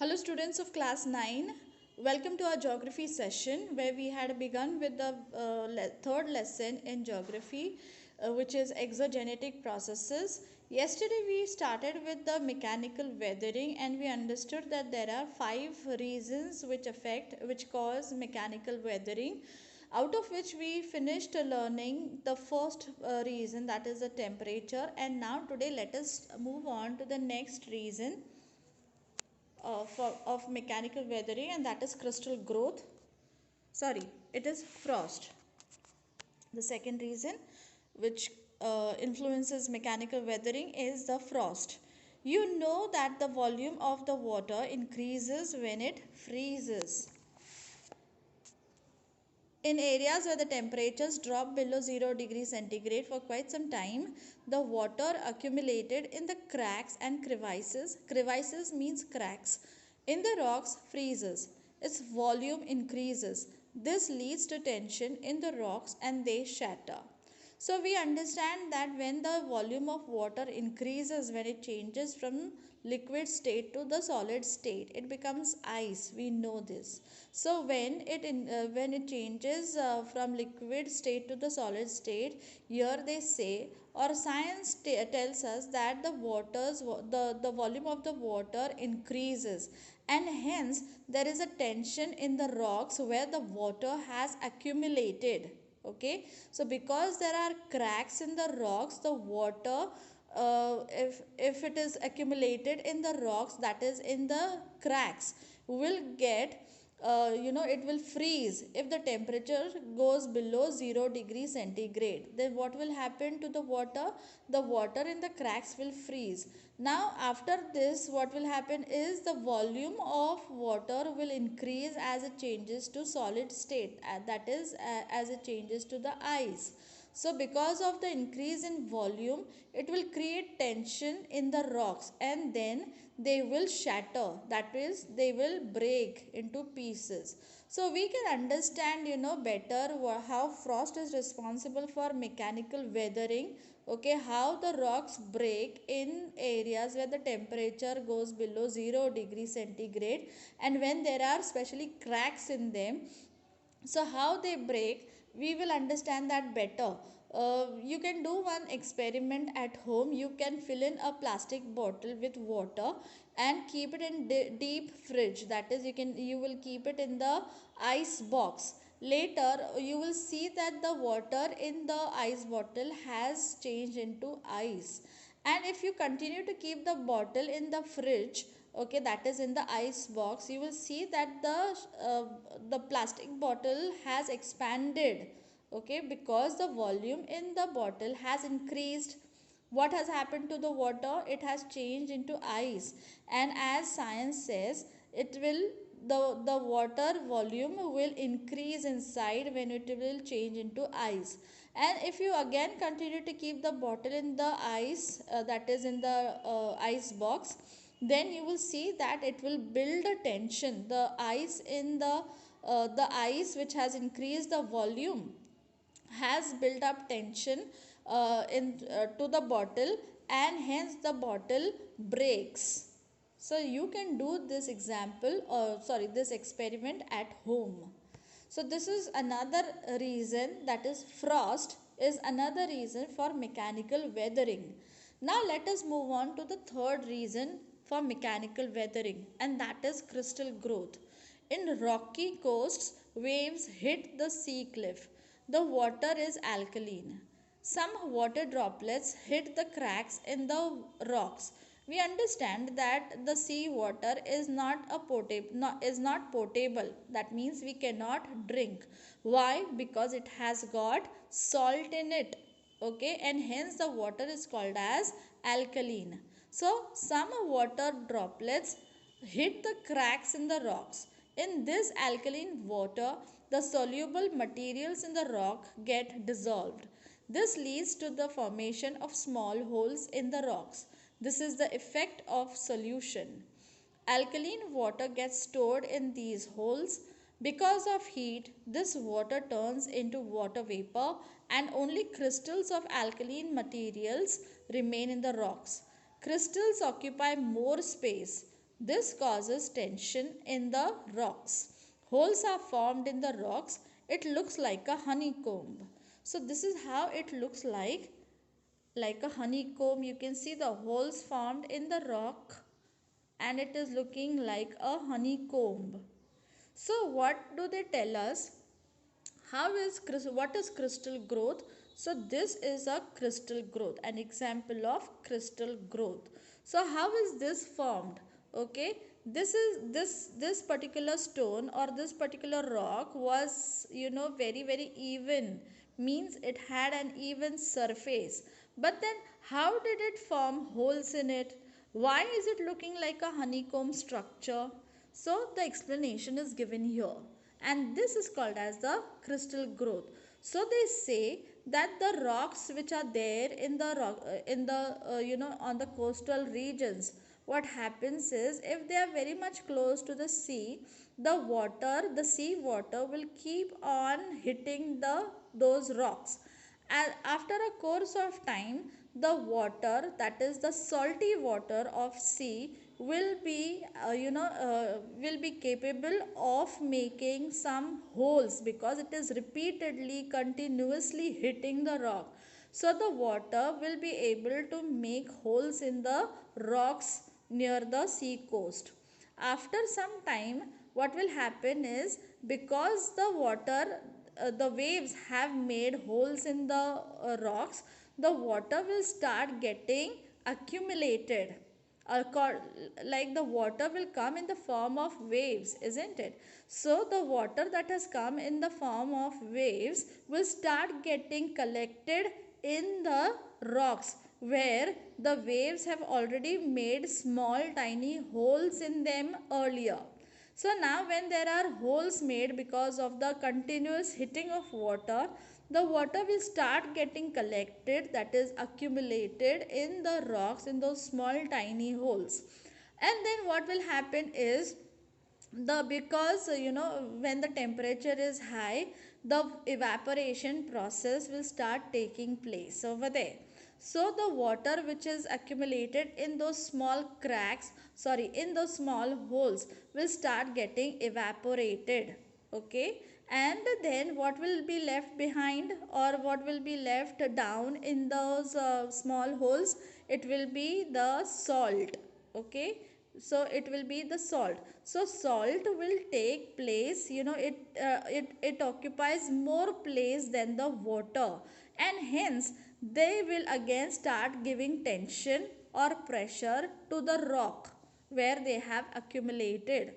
Hello students of class 9, welcome to our geography session where we had begun with the third lesson in geography, which is exogenetic processes. Yesterday we started with the mechanical weathering and we understood that there are 5 reasons which cause mechanical weathering, out of which we finished learning the first reason, that is the temperature. And now today let us move on to the next reason of mechanical weathering, and that is crystal growth. Sorry, it is frost. The second reason which influences mechanical weathering is the frost. You know that the volume of the water increases when it freezes. In areas where the temperatures drop below 0 degrees centigrade for quite some time, the water accumulated in the cracks and crevices means cracks, in the rocks freezes. Its volume increases. This leads to tension in the rocks and they shatter. So we understand that when the volume of water increases, when it changes from liquid state to the solid state, it becomes ice. We know this. So when it changes from liquid state to the solid state, here they say, or science tells us that the volume of the water increases, and hence there is a tension in the rocks where the water has accumulated. Okay, so because there are cracks in the rocks, the water, if it is accumulated in the rocks, that is in the cracks, will get, it will freeze if the temperature goes below 0 degree centigrade. Then what will happen to the water? The water in the cracks will freeze. Now after this, what will happen is the volume of water will increase as it changes to solid state, that is as it changes to the ice. So because of the increase in volume, it will create tension in the rocks and then they will shatter, that is they will break into pieces. So we can understand better how frost is responsible for mechanical weathering. Okay, how the rocks break in areas where the temperature goes below 0 degree centigrade, and when there are especially cracks in them, so how they break, we will understand that better. You can do one experiment at home. You can fill in a plastic bottle with water and keep it in deep fridge, that is you will keep it in the ice box. Later you will see that the water in the ice bottle has changed into ice, and if you continue to keep the bottle in the fridge, okay, that is in the ice box, you will see that the plastic bottle has expanded. Okay, because the volume in the bottle has increased. What has happened to the water? It has changed into ice, and as science says, it will, the water volume will increase inside when it will change into ice. And if you again continue to keep the bottle in the ice, that is in the ice box, then you will see that it will build a tension. The ice which has increased the volume has built up tension to the bottle, and hence the bottle breaks. So you can do this example, or sorry, this experiment at home. So this is another reason, that is frost is another reason for mechanical weathering. Now let us move on to the third reason for mechanical weathering, and that is crystal growth. In rocky coasts, waves hit the sea cliff. The water is alkaline. Some water droplets hit the cracks in the rocks. We understand that the sea water is not potable. That means we cannot drink. Why? Because it has got salt in it. Okay, and hence the water is called as alkaline. So some water droplets hit the cracks in the rocks. In this alkaline water, the soluble materials in the rock get dissolved. This leads to the formation of small holes in the rocks. This is the effect of solution. Alkaline water gets stored in these holes. Because of heat, this water turns into water vapor, and only crystals of alkaline materials remain in the rocks. Crystals occupy more space. This causes tension in the rocks. Holes are formed in the rocks. It looks like a honeycomb. So this is how it looks like a honeycomb. You can see the holes formed in the rock and it is looking like a honeycomb. So what do they tell us? What is crystal growth? So this is a crystal growth, an example of crystal growth. So how is this formed? Okay, this particular stone or this particular rock was, very even, means it had an even surface. But then how did it form holes in it? Why is it looking like a honeycomb structure? So the explanation is given here, and this is called as the crystal growth. So they say that the rocks which are there in the rock, in the on the coastal regions, what happens is if they are very much close to the sea, the sea water will keep on hitting those rocks, and after a course of time the water, that is the salty water of sea, will be capable of making some holes because it is repeatedly continuously hitting the rock. So the water will be able to make holes in the rocks near the sea coast. After some time, what will happen is, because the waves have made holes in the rocks, the water will start getting accumulated. Like the water will come in the form of waves, isn't it? So the water that has come in the form of waves will start getting collected in the rocks, where the waves have already made small tiny holes in them earlier. So now when there are holes made because of the continuous hitting of water, the water will start getting collected, that is accumulated in the rocks in those small tiny holes. And then what will happen is, the because when the temperature is high, the evaporation process will start taking place over there. So the water which is accumulated in those small cracks, sorry, in those small holes, will start getting evaporated. Okay, and then what will be left behind, or what will be left down in those small holes? It will be the salt. Okay, so it will be the salt. So salt will take place, it occupies more place than the water, and hence they will again start giving tension or pressure to the rock where they have accumulated.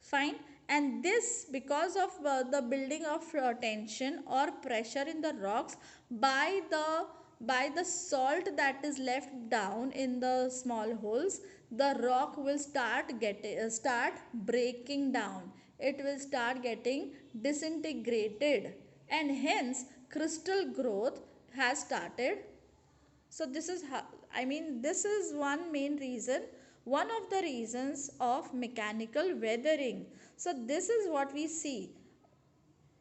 Fine. And this, because of the building of tension or pressure in the rocks by the salt that is left down in the small holes, the rock will start breaking down. It will start getting disintegrated, and hence crystal growth has started. So this is how, I mean, this is one main reason, one of the reasons of mechanical weathering. So this is what we see.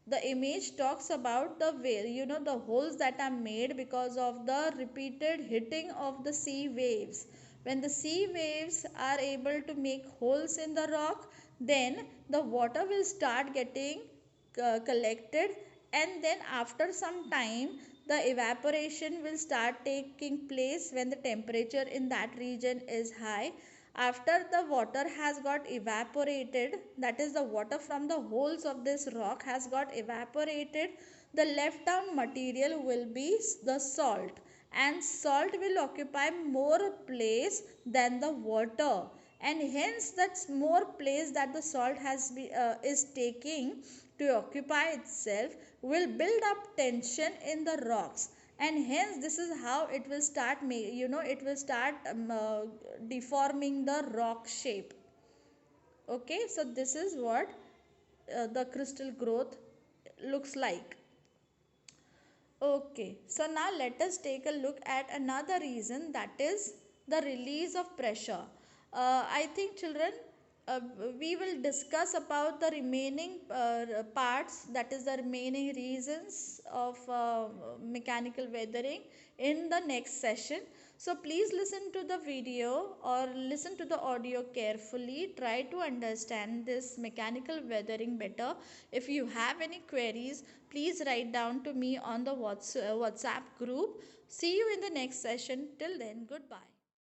The image talks about the way, the holes that are made because of the repeated hitting of the sea waves. When the sea waves are able to make holes in the rock, then the water will start getting collected, and then after some time the evaporation will start taking place when the temperature in that region is high. After the water has got evaporated, that is the water from the holes of this rock has got evaporated, the left down material will be the salt, and salt will occupy more place than the water, and hence that's more place that the salt is taking to occupy itself will build up tension in the rocks, and hence this is how it will start it will start deforming the rock shape. Okay, so this is what the crystal growth looks like. Okay, so now let us take a look at another reason, that is the release of pressure. I think children, uh, we will discuss about the remaining parts, that is the remaining reasons of mechanical weathering in the next session. So please listen to the video or listen to the audio carefully. Try to understand this mechanical weathering better. If you have any queries, please write down to me on the WhatsApp group. See you in the next session. Till then, goodbye.